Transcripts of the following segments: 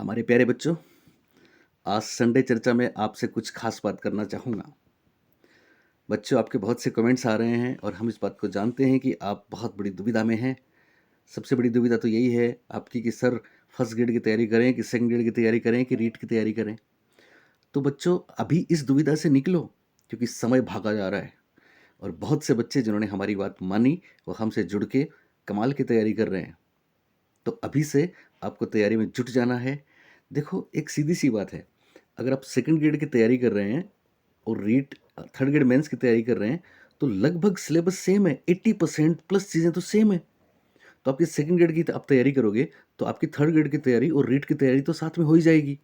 हमारे प्यारे बच्चों, आज संडे चर्चा में आपसे कुछ खास बात करना चाहूँगा। बच्चों, आपके बहुत से कमेंट्स आ रहे हैं और हम इस बात को जानते हैं कि आप बहुत बड़ी दुविधा में हैं। सबसे बड़ी दुविधा तो यही है आपकी कि सर फर्स्ट ग्रेड की तैयारी करें कि सेकंड ग्रेड की तैयारी करें कि रीट की तैयारी करें। तो बच्चों, अभी इस दुविधा से निकलो क्योंकि समय भागा जा रहा है और बहुत से बच्चे जिन्होंने हमारी बात मानी वो हमसे जुड़ के कमाल की तैयारी कर रहे हैं। तो अभी से आपको तैयारी में जुट जाना है। देखो, एक सीधी सी बात है, अगर आप सेकंड ग्रेड की तैयारी कर रहे हैं और रीट थर्ड ग्रेड मेंस की तैयारी कर रहे हैं तो लगभग सिलेबस सेम है, 80% प्लस चीज़ें तो सेम है। तो आपकी सेकंड ग्रेड की आप तैयारी करोगे तो आपकी थर्ड ग्रेड की तैयारी और रीट की तैयारी तो साथ में हो ही जाएगी।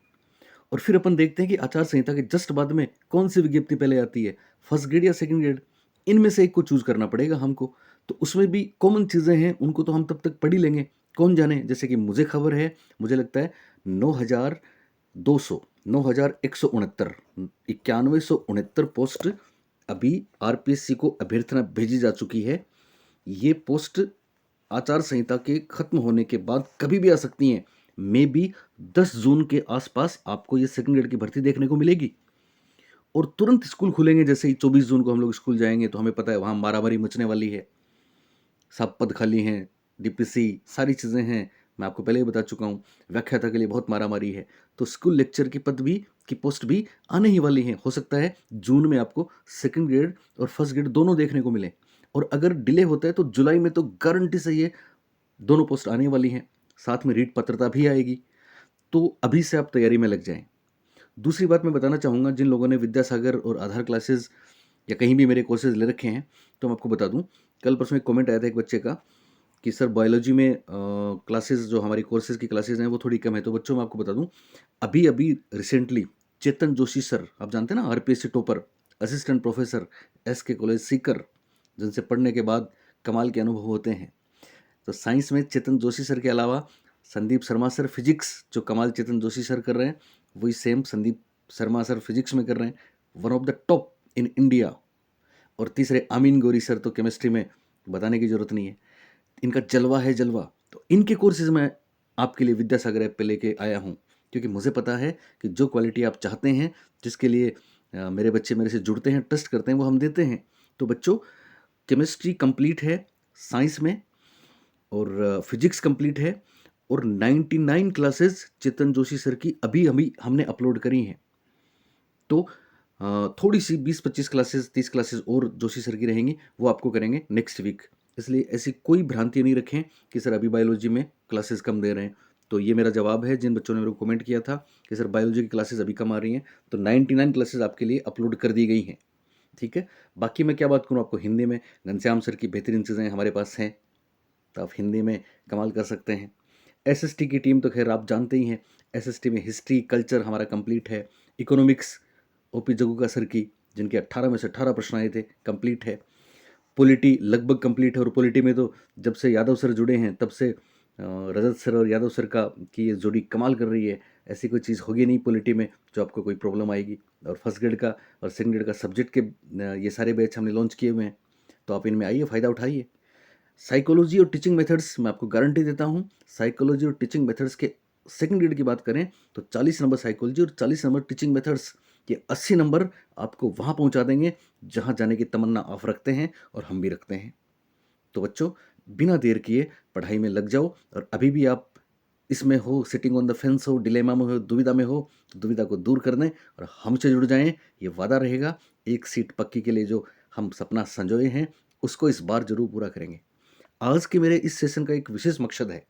और फिर अपन देखते हैं कि आचार संहिता के जस्ट बाद में कौन सी विज्ञप्ति पहले आती है, फर्स्ट ग्रेड या सेकंड ग्रेड। इनमें से एक को चूज करना पड़ेगा हमको। तो उसमें भी कॉमन चीज़ें हैं, उनको तो हम तब तक पढ़ ही लेंगे। कौन जाने, जैसे कि मुझे खबर है, मुझे लगता है 9,200 9,169 9169 पोस्ट अभी आरपीएससी को अभ्यर्थना भेजी जा चुकी है। ये पोस्ट आचार संहिता के खत्म होने के बाद कभी भी आ सकती हैं। मे बी 10 जून के आसपास आपको ये सेकंड ग्रेड की भर्ती देखने को मिलेगी और तुरंत स्कूल खुलेंगे। जैसे ही 24 जून को हम लोग स्कूल जाएंगे तो हमें पता है वहाँ मारामारी मचने वाली है, सब पद खाली हैं, डीपीसी सारी चीज़ें हैं। मैं आपको पहले ही बता चुका हूँ, व्याख्याता के लिए बहुत मारामारी है। तो स्कूल लेक्चर की पद भी की पोस्ट भी आने ही वाली हैं। हो सकता है जून में आपको सेकंड ग्रेड और फर्स्ट ग्रेड दोनों देखने को मिले। और अगर डिले होता है तो जुलाई में तो गारंटी से ये दोनों पोस्ट आने वाली हैं। साथ में रीट पात्रता भी आएगी। तो अभी से आप तैयारी में लग जाएं। दूसरी बात मैं बताना चाहूँगा, जिन लोगों ने विद्यासागर और आधार क्लासेस या कहीं भी मेरे कोर्सेज ले रखे हैं, तो मैं आपको बता दूं, कल परसों एक कमेंट आया था एक बच्चे का कि सर बायोलॉजी में क्लासेस जो हमारी कोर्सेज की क्लासेज हैं वो थोड़ी कम है। तो बच्चों, मैं आपको बता दूं, अभी अभी रिसेंटली चेतन जोशी सर, आप जानते हैं ना, RPSC topper, assistant professor, SK college Sikar, जिनसे पढ़ने के बाद कमाल के अनुभव होते हैं। तो साइंस में चेतन जोशी सर के अलावा संदीप शर्मा सर फिजिक्स, जो कमाल चेतन जोशी सर कर रहे हैं वही same Sandeep Sharma sir physics में कर रहे हैं, one of the top in India. और तीसरे अमीन गौरी सर तो केमिस्ट्री में बताने की ज़रूरत नहीं है, इनका जलवा है जलवा। तो इनके कोर्सेज मैं आपके लिए विद्यासागर ऐप पे लेके आया हूँ क्योंकि मुझे पता है कि जो क्वालिटी आप चाहते हैं, जिसके लिए मेरे बच्चे मेरे से जुड़ते हैं, ट्रस्ट करते हैं, वो हम देते हैं। तो बच्चों, केमिस्ट्री कंप्लीट है साइंस में और फिजिक्स कंप्लीट है और 99 क्लासेस चेतन जोशी सर की अभी अभी हमने अपलोड करी हैं। तो थोड़ी सी 20-25 क्लासेस 30 क्लासेस और जोशी सर की रहेंगी, वो आपको करेंगे नेक्स्ट वीक। इसलिए ऐसी कोई भ्रांति नहीं रखें कि सर अभी बायोलॉजी में क्लासेस कम दे रहे हैं। तो ये मेरा जवाब है जिन बच्चों ने मेरे को कमेंट किया था कि सर बायोलॉजी की क्लासेस अभी कम आ रही हैं। तो 99 क्लासेस आपके लिए अपलोड कर दी गई हैं। ठीक है। बाकी मैं क्या बात करूँ आपको, हिंदी में घनश्याम सर की बेहतरीन चीज़ें हमारे पास हैं, तो आप हिंदी में कमाल कर सकते हैं। एसएसटी की टीम तो खैर आप जानते ही हैं, एसएसटी में हिस्ट्री कल्चर हमारा कंप्लीट है। इकोनॉमिक्स ओपी जगुका सर की, जिनके 18 में से 18 प्रश्न आए थे, कंप्लीट है। पॉलिटी लगभग कंप्लीट है और पॉलिटी में तो जब से यादव सर जुड़े हैं तब से रजत सर और यादव सर का की ये जोड़ी कमाल कर रही है। ऐसी कोई चीज़ होगी नहीं पॉलिटी में जो आपको कोई प्रॉब्लम आएगी। और फर्स्ट ग्रेड का और सेकंड ग्रेड का सब्जेक्ट के ये सारे बैच हमने लॉन्च किए हुए हैं, तो आप इनमें आइए, फ़ायदा उठाइए। साइकोलॉजी और टीचिंग मेथड्स मैं आपको गारंटी देता हूँ, साइकोलॉजी और टीचिंग मेथड्स के सेकंड ग्रेड की बात करें तो 40 नंबर साइकोलॉजी और 40 नंबर टीचिंग मेथड्स, ये 80 नंबर आपको वहाँ पहुँचा देंगे जहाँ जाने की तमन्ना आप रखते हैं और हम भी रखते हैं। तो बच्चों, बिना देर किए पढ़ाई में लग जाओ। और अभी भी आप इसमें हो, सिटिंग ऑन द फेंस हो, डिलेमा में हो, दुविधा में हो, तो दुविधा को दूर कर दें और हमसे जुड़ जाएं। ये वादा रहेगा, एक सीट पक्की के लिए जो हम सपना संजोए हैं उसको इस बार जरूर पूरा करेंगे। आज के मेरे इस सेशन का एक विशेष मकसद है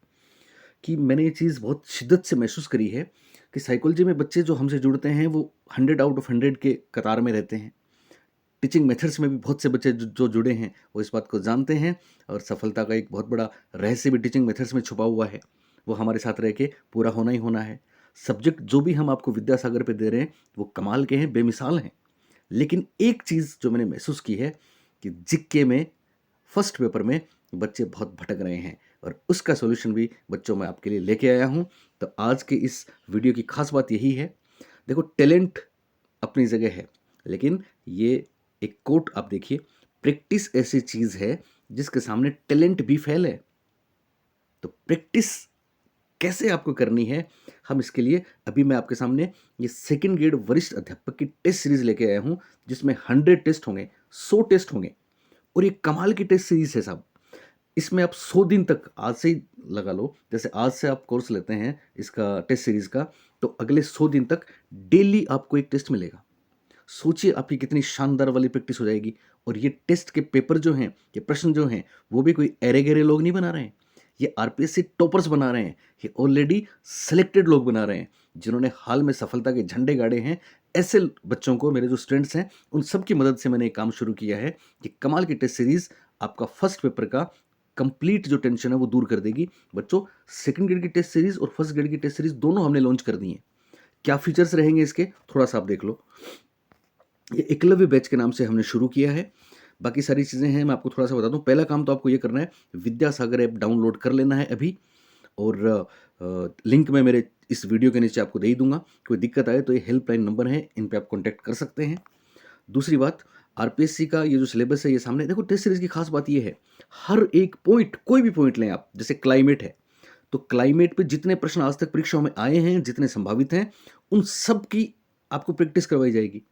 कि मैंने ये चीज़ बहुत शिद्दत से महसूस करी है कि साइकोलॉजी में बच्चे जो हमसे जुड़ते हैं वो 100 आउट ऑफ 100 के कतार में रहते हैं। टीचिंग मेथड्स में भी बहुत से बच्चे जो जुड़े हैं वो इस बात को जानते हैं और सफलता का एक बहुत बड़ा रहस्य भी टीचिंग मेथड्स में छुपा हुआ है, वो हमारे साथ रह के पूरा होना ही होना है। सब्जेक्ट जो भी हम आपको विद्यासागर पे दे रहे हैं वो कमाल के हैं, बेमिसाल हैं। लेकिन एक चीज़ जो मैंने महसूस की है कि जिक्के में फर्स्ट पेपर में बच्चे बहुत भटक रहे हैं और उसका सॉल्यूशन भी बच्चों मैं आपके लिए लेके आया हूं। तो आज के इस वीडियो की खास बात यही है, देखो, टैलेंट अपनी जगह है, लेकिन ये एक कोट आप देखिए, प्रैक्टिस ऐसी चीज़ है जिसके सामने टैलेंट भी फेल है। तो प्रैक्टिस कैसे आपको करनी है, हम इसके लिए अभी मैं आपके सामने ये सेकंड ग्रेड वरिष्ठ अध्यापक की टेस्ट सीरीज लेके आया हूँ, जिसमें 100 टेस्ट होंगे, 100 टेस्ट होंगे। और ये कमाल की टेस्ट सीरीज है साहब। इसमें आप 100 दिन तक, आज से ही लगा लो, जैसे आज से आप कोर्स लेते हैं इसका टेस्ट सीरीज का, तो अगले 100 दिन तक डेली आपको एक टेस्ट मिलेगा। सोचिए आपकी कितनी शानदार वाली प्रैक्टिस हो जाएगी। और ये टेस्ट के पेपर जो हैं, ये प्रश्न जो हैं, वो भी कोई एरे गेरे लोग नहीं बना रहे हैं, ये आरपीएससी टॉपर्स बना रहे हैं, ये ऑलरेडी सेलेक्टेड लोग बना रहे हैं, जिन्होंने हाल में सफलता के झंडे गाड़े हैं। ऐसे बच्चों को, मेरे जो स्टूडेंट्स हैं, उन सब की मदद से मैंने एक काम शुरू किया है कि कमाल की टेस्ट सीरीज आपका फर्स्ट पेपर का कंप्लीट जो टेंशन है वो दूर कर देगी। बच्चों, सेकंड ग्रेड की टेस्ट सीरीज और फर्स्ट ग्रेड की टेस्ट सीरीज दोनों हमने लॉन्च कर दी हैं। क्या फीचर्स रहेंगे इसके, थोड़ा सा आप देख लो। ये एकलव्य बैच के नाम से हमने शुरू किया है। बाकी सारी चीज़ें हैं, मैं आपको थोड़ा सा बता दूं। पहला काम तो आपको ये करना है, विद्यासागर ऐप डाउनलोड कर लेना है अभी। और लिंक मैं मेरे इस वीडियो के नीचे आपको दे ही दूंगा। कोई दिक्कत आए तो ये हेल्पलाइन नंबर है, इन पे आप कॉन्टैक्ट कर सकते हैं। दूसरी बात, आरपीएससी का ये जो सिलेबस है ये सामने देखो। टेस्ट सीरीज की खास बात ये है, हर एक पॉइंट, कोई भी पॉइंट लें आप, जैसे क्लाइमेट है तो क्लाइमेट पे जितने प्रश्न आज तक परीक्षाओं में आए हैं, जितने संभावित हैं, उन सब की आपको प्रैक्टिस करवाई जाएगी।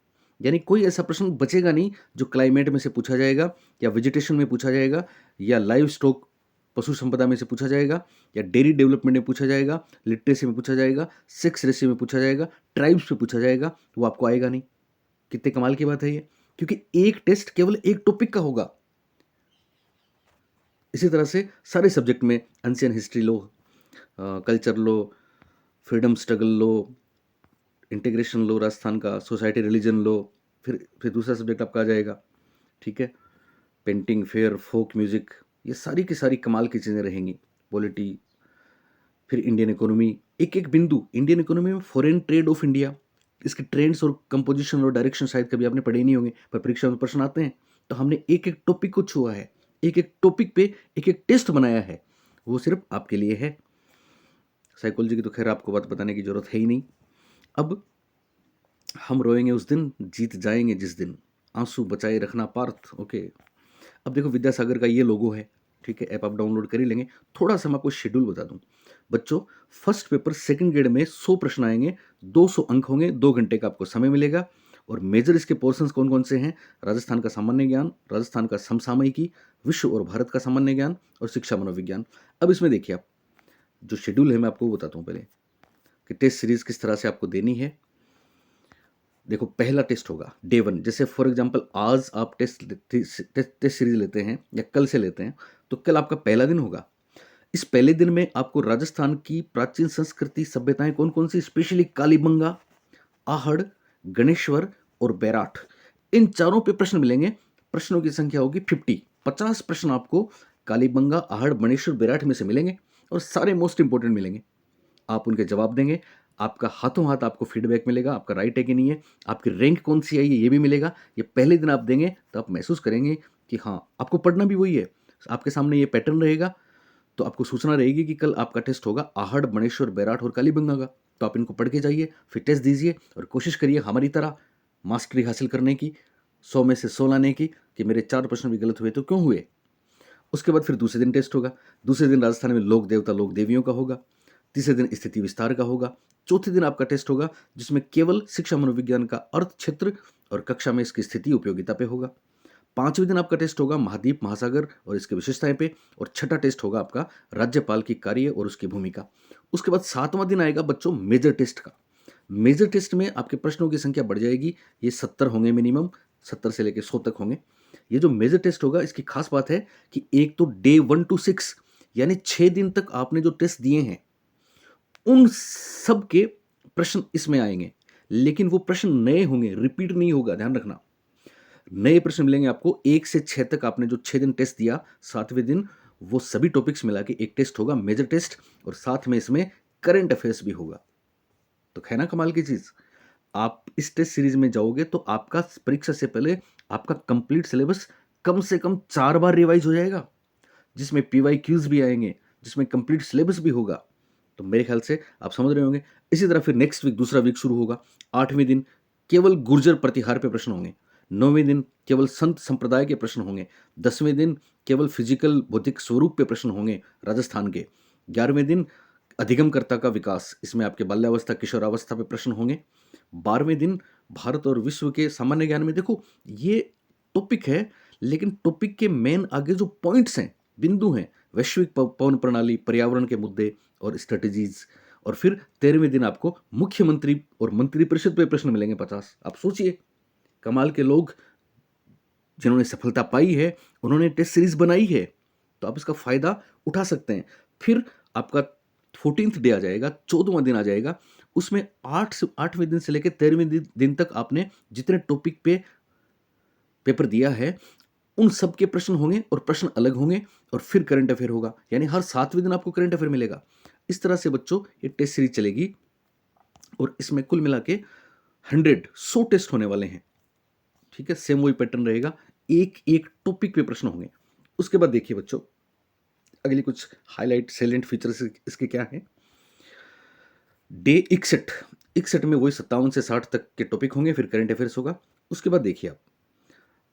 यानी कोई ऐसा प्रश्न बचेगा नहीं जो क्लाइमेट में से पूछा जाएगा, या वेजिटेशन में पूछा जाएगा, या लाइव स्टॉक पशु संपदा में से पूछा जाएगा, या डेयरी डेवलपमेंट में पूछा जाएगा, लिटरेसी में पूछा जाएगा, सेक्स रेशियो में पूछा जाएगा, ट्राइब्स पे पूछा जाएगा, वो आपको आएगा नहीं। कितने कमाल की बात है ये, क्योंकि एक टेस्ट केवल एक टॉपिक का होगा। इसी तरह से सारे सब्जेक्ट में एंशियन हिस्ट्री लो, कल्चर लो, फ्रीडम स्ट्रगल लो, इंटीग्रेशन लो राजस्थान का, सोसाइटी रिलीजन लो, फिर दूसरा सब्जेक्ट आपका आ जाएगा, ठीक है, पेंटिंग, फेयर, फोक म्यूजिक, ये सारी की सारी कमाल की चीज़ें रहेंगी। पॉलिटी, फिर इंडियन इकोनॉमी, एक एक बिंदु इंडियन इकोनॉमी में, फॉरेन ट्रेड ऑफ इंडिया, इसके ट्रेंड्स और कंपोजिशन और डायरेक्शन शायद कभी आपने पढ़े ही नहीं होंगे, पर परीक्षा में प्रश्न आते हैं। तो हमने एक एक टॉपिक को छुआ है, एक एक टॉपिक पे एक एक टेस्ट बनाया है, वो सिर्फ आपके लिए है। साइकोलॉजी की तो खैर आपको बात बताने की जरूरत है ही नहीं। अब हम रोएंगे उस दिन, जीत जाएंगे जिस दिन, आंसू बचाए रखना पार्थ। ओके, अब देखो विद्यासागर का ये लोगो है, ठीक है, ऐप आप डाउनलोड कर ही लेंगे। थोड़ा सा मैं आपको शेड्यूल बता दूं। बच्चों, फर्स्ट पेपर सेकंड ग्रेड में 100 प्रश्न आएंगे, 200 अंक होंगे, 2 घंटे का आपको समय मिलेगा। और मेजर इसके पोर्शंस कौन कौन से हैं? राजस्थान का सामान्य ज्ञान, राजस्थान का समसामयिकी, विश्व और भारत का सामान्य ज्ञान, और शिक्षा मनोविज्ञान। अब इसमें देखिए, आप जो शेड्यूल है मैं आपको बताता हूँ पहले कि टेस्ट सीरीज किस तरह से आपको देनी है। देखो, पहला टेस्ट होगा डे 1। जैसे फॉर एग्जांपल आज आप टेस्ट सीरीज लेते हैं या कल से लेते हैं, तो कल आपका पहला दिन होगा। इस पहले दिन में आपको राजस्थान की प्राचीन संस्कृति सभ्यताएं कौन कौन सी, स्पेशली कालीबंगा, आहड़, गणेश्वर और बैराठ, इन चारों पे प्रश्न मिलेंगे। प्रश्नों की संख्या होगी 50 प्रश्न आपको कालीबंगा, आहड़, बनेश्वर, बैराठ में से मिलेंगे, और सारे मोस्ट इंपोर्टेंट मिलेंगे। आप उनके जवाब देंगे, आपका हाथों हाथ आपको फीडबैक मिलेगा, आपका राइट है कि नहीं है, आपकी रैंक कौन सी आई है ये भी मिलेगा। ये पहले दिन आप देंगे तो आप महसूस करेंगे कि हाँ, आपको पढ़ना भी वही है, आपके सामने ये पैटर्न रहेगा। तो आपको सूचना रहेगी कि कल आपका टेस्ट होगा आहड़, बनेश्वर, बैराठ और कालीबंगा का। तो आप इनको पढ़ के जाइए, फिर टेस्ट दीजिए, और कोशिश करिए हमारी तरह मास्टरी हासिल करने की, 100 में से 100 लाने की, कि मेरे 4 प्रश्न भी गलत हुए तो क्यों हुए। उसके बाद फिर दूसरे दिन टेस्ट होगा। दूसरे दिन राजस्थान में लोक देवता, लोक देवियों का होगा। तीसरे दिन स्थिति विस्तार का होगा। चौथे दिन आपका टेस्ट होगा जिसमें केवल शिक्षा मनोविज्ञान का अर्थ क्षेत्र और कक्षा में इसकी स्थिति उपयोगिता पे होगा। पांचवें दिन आपका टेस्ट होगा महाद्वीप, महासागर और इसकी विशेषताएं पे। और छठा टेस्ट होगा आपका राज्यपाल की कार्य और उसकी भूमिका। उसके बाद सातवां दिन आएगा बच्चों मेजर टेस्ट का। मेजर टेस्ट में आपके प्रश्नों की संख्या बढ़ जाएगी, ये 70 होंगे मिनिमम, 70 से लेकर 100 तक होंगे। ये जो मेजर टेस्ट होगा इसकी खास बात है कि एक तो डे 1 to 6 यानी 6 दिन तक आपने जो टेस्ट दिए हैं उन सब के प्रश्न इसमें आएंगे, लेकिन वो प्रश्न नए होंगे, रिपीट नहीं होगा, ध्यान रखना। नए प्रश्न मिलेंगे आपको 1 से 6 तक। आपने जो 6 दिन टेस्ट दिया, 7वें दिन वो सभी टॉपिक्स मिला के एक टेस्ट होगा, मेजर टेस्ट, और साथ में इसमें करंट अफेयर्स भी होगा। तो है ना कमाल की चीज। आप इस टेस्ट सीरीज में जाओगे तो आपका परीक्षा से पहले आपका कंप्लीट सिलेबस कम से कम 4 बार रिवाइज हो जाएगा, जिसमें पीवाई क्यूज भी आएंगे, जिसमें कंप्लीट सिलेबस भी होगा। तो मेरे ख्याल से आप समझ रहे होंगे। इसी तरह फिर नेक्स्ट वीक दूसरा वीक शुरू होगा। 8वें दिन केवल गुर्जर प्रतिहार पे प्रश्न होंगे। 9वें दिन केवल संत संप्रदाय के प्रश्न होंगे। 10वें दिन केवल फिजिकल भौतिक स्वरूप पे प्रश्न होंगे राजस्थान के। 11वें दिन अधिगमकर्ता का विकास, इसमें आपके बाल्यावस्था किशोरावस्था पे प्रश्न होंगे। 12वें दिन भारत और विश्व के सामान्य ज्ञान में देखो ये टॉपिक है, लेकिन टॉपिक के मेन आगे जो पॉइंट्स हैं, बिंदु हैं, वैश्विक पवन प्रणाली, पर्यावरण के मुद्दे और स्ट्रेटजीज। और फिर 13वें दिन आपको मुख्यमंत्री और मंत्रिपरिषद पे प्रश्न मिलेंगे 50। आप सोचिए, कमाल के लोग जिन्होंने सफलता पाई है, उन्होंने टेस्ट सीरीज बनाई है, तो आप इसका फायदा उठा सकते हैं। फिर आपका 14th डे आ जाएगा, 14वां दिन आ जाएगा, उसमें 8वें दिन से लेकर 13वें दिन तक आपने जितने टॉपिक पे पेपर दिया है उन सब के प्रश्न होंगे और प्रश्न अलग होंगे, और फिर करंट अफेयर होगा, यानी हर 7वें दिन आपको करंट अफेयर मिलेगा। इस तरह से बच्चों ये टेस्ट सीरीज चलेगी, और इसमें कुल मिला के 100 टेस्ट होने वाले हैं। ठीक है, सेम वही पैटर्न रहेगा, एक एक टॉपिक पे प्रश्न होंगे। उसके बाद देखिए बच्चों, अगली कुछ हाईलाइट सैलेंट फीचर्स इसके क्या है। डे 61 में वही 57 से 60 तक के टॉपिक होंगे, फिर करंट अफेयर्स होगा। उसके बाद देखिए आप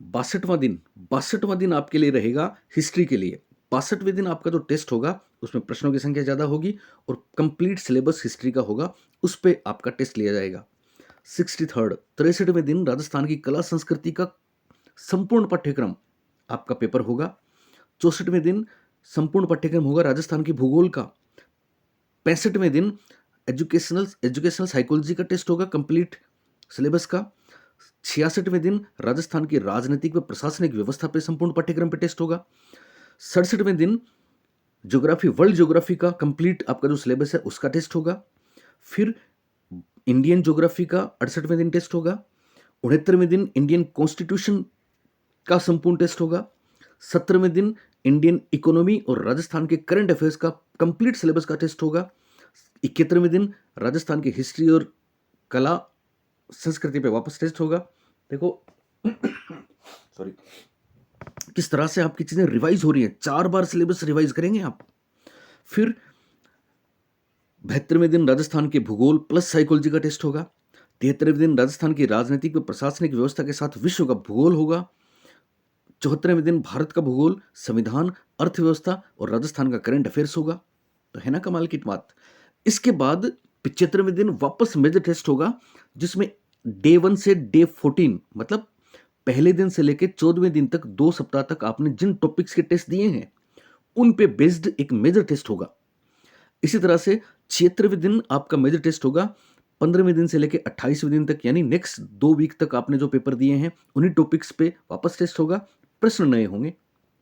62वां दिन आपके लिए रहेगा हिस्ट्री के लिए। 62वें दिन आपका जो टेस्ट होगा उसमें प्रश्नों की संख्या ज़्यादा होगी और कंप्लीट सिलेबस हिस्ट्री का होगा, उस पर आपका टेस्ट लिया जाएगा। 63वें दिन राजस्थान की कला संस्कृति का संपूर्ण पाठ्यक्रम आपका पेपर होगा। 64वें दिन संपूर्ण पाठ्यक्रम होगा राजस्थान की भूगोल का। 65वें दिन एजुकेशनल साइकोलॉजी का टेस्ट होगा कंप्लीट सिलेबस का। 66वें दिन राजस्थान की राजनीतिक व प्रशासनिक व्यवस्था पे संपूर्ण पाठ्यक्रम पे टेस्ट होगा। 67वें दिन ज्योग्राफी, वर्ल्ड ज्योग्राफी का कंप्लीट आपका जो सिलेबस है उसका टेस्ट होगा। फिर इंडियन ज्योग्राफी का 68वें दिन टेस्ट होगा। 69वें दिन इंडियन कॉन्स्टिट्यूशन का संपूर्ण टेस्ट होगा। 70वें दिन इंडियन इकोनॉमी और राजस्थान के करंट अफेयर्स का कंप्लीट सिलेबस का टेस्ट होगा। 71वें दिन राजस्थान की हिस्ट्री और कला संस्कृति पे वापस टेस्ट होगा। देखो सॉरी, किस तरह से आपकी चीजें रिवाइज हो रही हैं, 4 बार सिलेबस रिवाइज करेंगे आप। फिर 72वें दिन राजस्थान के भूगोल प्लस साइकोलॉजी का टेस्ट होगा। 73वें दिन राजस्थान की राजनीतिक व प्रशासनिक व्यवस्था के साथ विश्व का भूगोल होगा। 74वें दिन भारत का भूगोल, संविधान, अर्थव्यवस्था और राजस्थान का करंट अफेयर्स होगा। तो है ना कमाल की बात। इसके बाद 75वें दिन वापस मेजर टेस्ट होगा, जिसमें डे 1 से डे 14 मतलब पहले दिन से लेकर 14वें दिन तक 2 सप्ताह तक आपने जिन टॉपिक्स के टेस्ट दिए हैं उन पे बेस्ड एक मेजर टेस्ट होगा। इसी तरह से 76वें दिन आपका मेजर टेस्ट होगा। 15वें दिन से लेकर 28वें दिन तक, यानी नेक्स्ट 2 वीक तक आपने जो पेपर दिए हैं उन्हीं टॉपिक्स पे वापस टेस्ट होगा। प्रश्न नए होंगे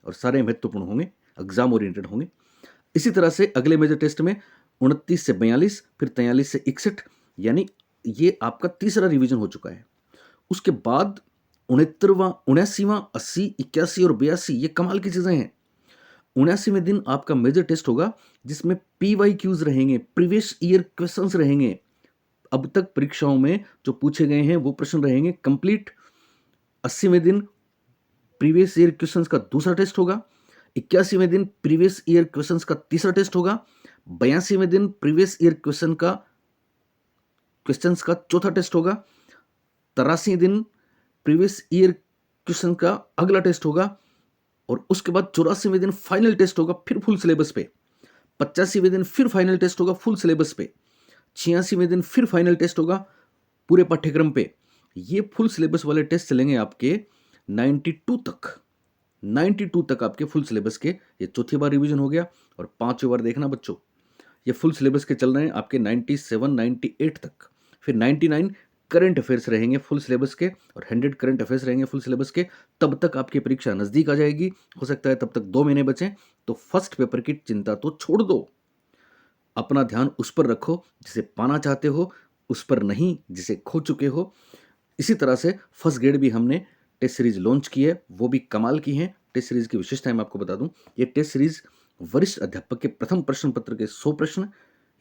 और सारे महत्वपूर्ण होंगे, एग्जाम ओरिएंटेड होंगे। इसी तरह से अगले मेजर टेस्ट में 29 से 42, फिर 43 से 61, यानी ये आपका तीसरा रिवीजन हो चुका है। उसके बाद 69वां, 79वां, 80, 81 और 82, ये कमाल की चीजें हैं। 79वें दिन आपका मेजर टेस्ट होगा, जिसमें PYQs रहेंगे, प्रीवियस ईयर क्वेश्चंस रहेंगे। अब तक परीक्षाओं में जो पूछे गए हैं वो प्रश्न रहेंगे कंप्लीट। 80वें दिन प्रीवियस ईयर क्वेश्चंस का दूसरा टेस्ट होगा। 81वें दिन प्रीवियस ईयर क्वेश्चंस का तीसरा टेस्ट होगा। 82वें दिन प्रीवियस ईयर क्वेश्चंस का चौथा टेस्ट होगा। 83 दिन प्रीवियस ईयर क्वेश्चन का अगला टेस्ट होगा, और उसके बाद 84वें दिन फाइनल टेस्ट होगा फिर फुल सिलेबस पे। 85वें दिन फिर फाइनल टेस्ट होगा फुल सिलेबस पे। 86वें दिन फिर फाइनल टेस्ट होगा पूरे पाठ्यक्रम पे। ये फुल सिलेबस वाले टेस्ट चलेंगे आपके 92 तक आपके फुल सिलेबस के। ये चौथी बार रिवीजन हो गया। और 5वीं बार देखना बच्चों, ये फुल सिलेबस के चल रहे हैं आपके 97, 98 तक। फिर 99 करंट अफेयर्स रहेंगे फुल सिलेबस के, और 100 करंट अफेयर्स रहेंगे फुल सिलेबस के। तब तक आपकी परीक्षा नजदीक आ जाएगी। हो सकता है तब तक 2 महीने बचें, तो फर्स्ट पेपर की चिंता तो छोड़ दो। अपना ध्यान उस पर रखो जिसे पाना चाहते हो, उस पर नहीं जिसे खो चुके हो। इसी तरह से फर्स्ट ग्रेड भी हमने टेस्ट सीरीज लॉन्च की है, वो भी कमाल की है। टेस्ट सीरीज की विशेषताएं मैं आपको बता दूं, ये टेस्ट सीरीज वरिष्ठ अध्यापक के प्रथम प्रश्न पत्र के 100 प्रश्न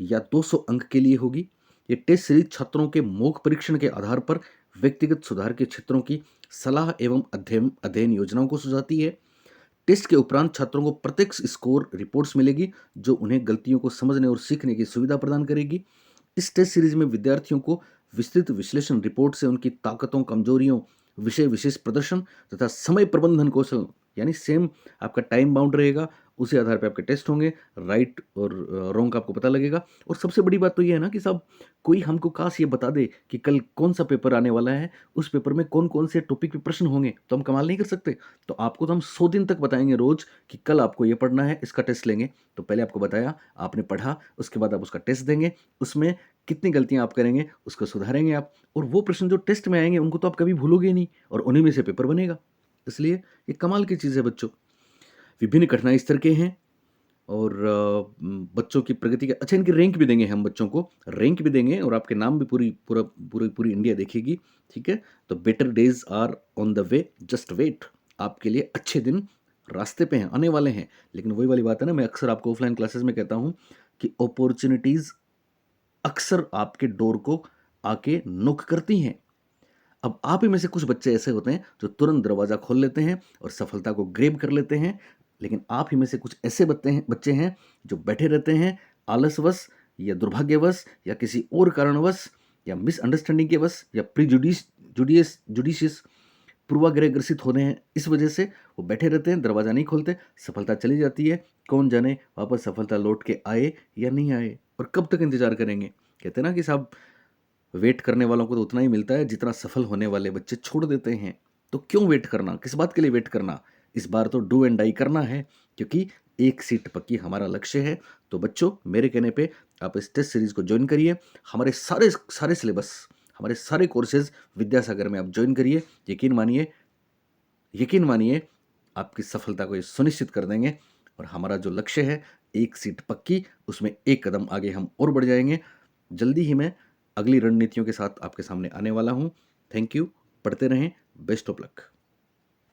या 200 अंक के लिए होगी। ये टेस्ट सीरीज छात्रों के मॉक परीक्षण के आधार पर व्यक्तिगत सुधार के क्षेत्रों की सलाह एवं अध्ययन योजनाओं को सुझाती है। टेस्ट के उपरांत छात्रों को प्रत्यक्ष स्कोर रिपोर्ट्स मिलेगी, जो उन्हें गलतियों को समझने और सीखने की सुविधा प्रदान करेगी। इस टेस्ट सीरीज में विद्यार्थियों को विस्तृत विश्लेषण रिपोर्ट से उनकी ताकतों, कमजोरियों, विषय विशेष प्रदर्शन तथा समय प्रबंधन कौशल, यानी सेम आपका टाइम बाउंड रहेगा, उसी आधार पे आपके टेस्ट होंगे, राइट और रॉन्ग का आपको पता लगेगा। और सबसे बड़ी बात तो ये है ना कि साहब कोई हमको काश ये बता दे कि कल कौन-सा पेपर आने वाला है, उस पेपर में कौन-कौन से टॉपिक पे प्रश्न होंगे, तो हम कमाल नहीं कर सकते? तो आपको तो हम 100 दिन तक बताएँगे रोज़ कि कल आपको ये पढ़ना है, इसका टेस्ट लेंगे। तो पहले आपको बताया, आपने पढ़ा, उसके बाद आप उसका टेस्ट देंगे, उसमें कितनी गलतियाँ आप करेंगे, उसको सुधारेंगे आप, और वो प्रश्न जो टेस्ट में आएँगे उनको तो आप कभी भूलोगे ही नहीं, और उन्हीं में से पेपर बनेगा। इसलिए ये कमाल की चीज़ है बच्चों। विभिन्न कठिनाई स्तर के हैं, और बच्चों की प्रगति का अच्छा इनकी रैंक भी देंगे हम बच्चों को, रैंक भी देंगे, और आपके नाम भी पूरी इंडिया देखेगी, ठीक है? तो better days are on the way, just wait. आपके लिए अच्छे दिन रास्ते पे हैं, आने वाले हैं। लेकिन वही वाली बात है ना, मैं अक्सर आपको ऑफलाइन क्लासेस में कहता हूँ कि अपॉर्च्युनिटीज़ अक्सर आपके डोर को आके नॉक करती हैं। अब आप ही में से कुछ बच्चे ऐसे होते हैं जो तुरंत दरवाज़ा खोल लेते हैं और सफलता को ग्रैब कर लेते हैं, लेकिन आप ही में से कुछ ऐसे बच्चे हैं जो बैठे रहते हैं आलसवश, या दुर्भाग्यवश, या किसी और कारणवश, या मिसअंडरस्टैंडिंग के वश, या जुडिशियस पूर्वाग्रह ग्रसित होते हैं। इस वजह से वो बैठे रहते हैं, दरवाज़ा नहीं खोलते, सफलता चली जाती है। कौन जाने वापस सफलता लौट के आए या नहीं आए, और कब तक इंतजार करेंगे। कहते हैं ना कि साहब वेट करने वालों को तो उतना ही मिलता है जितना सफल होने वाले बच्चे छोड़ देते हैं। तो क्यों वेट करना, किस बात के लिए वेट करना? इस बार तो डू एंड डाई करना है, क्योंकि एक सीट पक्की हमारा लक्ष्य है। तो बच्चों, मेरे कहने पे आप इस टेस्ट सीरीज को ज्वाइन करिए। हमारे सारे सारे सिलेबस, हमारे सारे कोर्सेज विद्यासागर में आप ज्वाइन करिए। यकीन मानिए आपकी सफलता को ये सुनिश्चित कर देंगे। और हमारा जो लक्ष्य है, एक सीट पक्की, उसमें एक कदम आगे हम और बढ़ जाएंगे। जल्दी ही मैं अगली रणनीतियों के साथ आपके सामने आने वाला हूँ। Thank you. पढ़ते रहें। Best of luck.